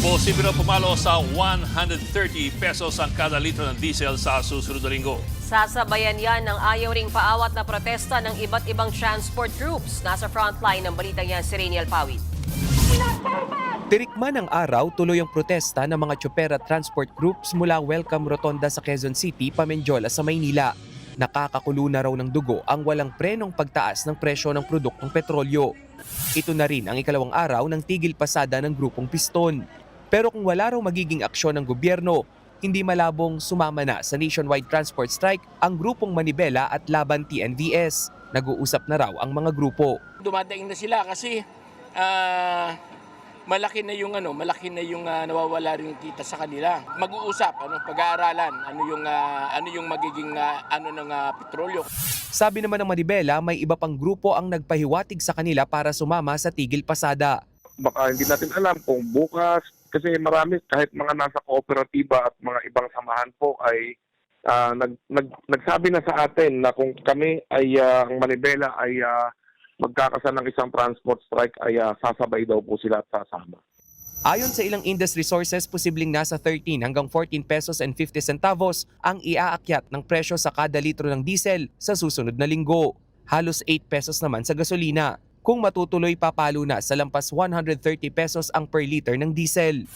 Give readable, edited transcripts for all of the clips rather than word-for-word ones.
Posible na pumalo sa 130 pesos ang kada litro ng diesel sa susunod na linggo. Sasabayan yan ng ayaw ring paawat na protesta ng iba't ibang transport groups. Nasa frontline ng balitang yan si Rainiel Pawid. Tirikman ng araw, tuloy ang protesta ng mga tsoper at transport groups mula Welcome Rotonda sa Quezon City, Pamenjola sa Maynila. Nakakakulo na raw ng dugo ang walang prenong pagtaas ng presyo ng produktong petrolyo. Ito na rin ang ikalawang araw ng tigil pasada ng grupong Piston. Pero kung wala raw magiging aksyon ng gobyerno, hindi malabong sumama na sa nationwide transport strike ang grupong Manibela at Laban TNVS. Nag-uusap na raw ang mga grupo. Dumadaing na sila kasi malaki na yung nawawala rin kita sa kanila. Mag-uusap, pag-aaralan, ano yung magiging ng petrolyo. Sabi naman ng Manibela, may iba pang grupo ang nagpahiwatig sa kanila para sumama sa tigil pasada. Baka hindi natin alam kung bukas, kasi marami kahit mga nasa kooperatiba at mga ibang samahan po ay nagsabi na sa atin na kung kami ay ang Manibela ay magkakasal ng isang transport strike ay sasabay daw po sila at sasama. Ayon sa ilang industry sources, posibleng nasa 13 hanggang 14 pesos and 50 centavos ang iaakyat ng presyo sa kada litro ng diesel sa susunod na linggo. Halos 8 pesos naman sa gasolina. Kung matutuloy, papalo na sa lampas 130 pesos ang per liter ng diesel.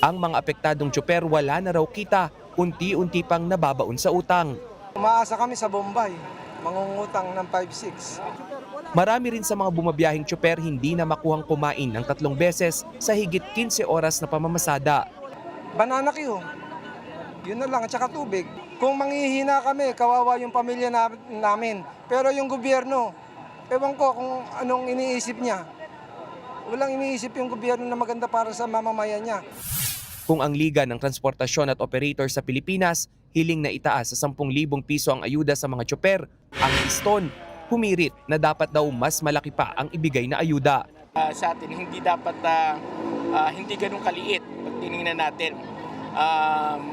Ang mga apektadong tsoper wala na raw kita, unti-unti pang nababaon sa utang. Umaasa kami sa Bombay, mangungutang ng 5-6. Marami rin sa mga bumabiyahing tsoper hindi na makuhang kumain ng 3 beses sa higit 15 oras na pamamasada. Banana Q, yun na lang, at saka tubig. Kung manghihina kami, kawawa yung pamilya namin. Pero yung gobyerno, ewan ko kung anong iniisip niya. Walang iniisip yung gobyerno na maganda para sa mamamayan niya. Kung ang Liga ng Transportasyon at Operator sa Pilipinas hiling na itaas sa 10,000 piso ang ayuda sa mga tsoper, ang Piston humirit na dapat daw mas malaki pa ang ibigay na ayuda. Sa atin, hindi dapat, hindi ganun kaliit pag tinignan natin.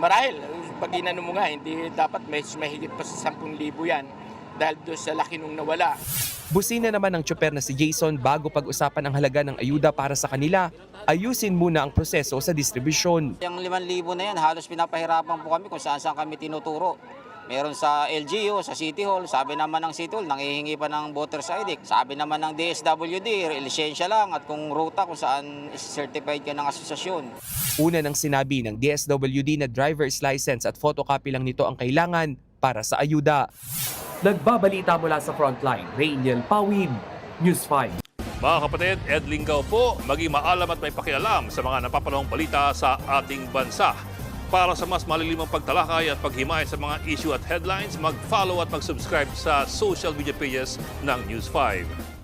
Marahil, pag inano mo nga, hindi dapat may higit pa sa 10,000 yan dahil doon sa laki nung nawala. Busina naman ng tsoper na si Jason bago pag-usapan ang halaga ng ayuda para sa kanila, ayusin muna ang proseso sa distribusyon. Yung 5,000 na yan, halos pinapahirapan po kami kung saan kami tinuturo. Meron sa LGU, sa City Hall, sabi naman ng City Hall, nangihingi pa ng voter's ID. Sabi naman ng DSWD, lisensya lang at kung ruta kung saan certified ka ng asosasyon. Una nang sinabi ng DSWD na driver's license at photocopy lang nito ang kailangan para sa ayuda. Nagbabalita mula sa Frontline, Rainiel Pawid, News 5. Mga kapatid, Ed Lingaw po, maging maalam at may pakialam sa mga napapanahong balita sa ating bansa. Para sa mas malilimang pagtalakay at paghimay sa mga issue at headlines, mag-follow at mag-subscribe sa social media pages ng News 5.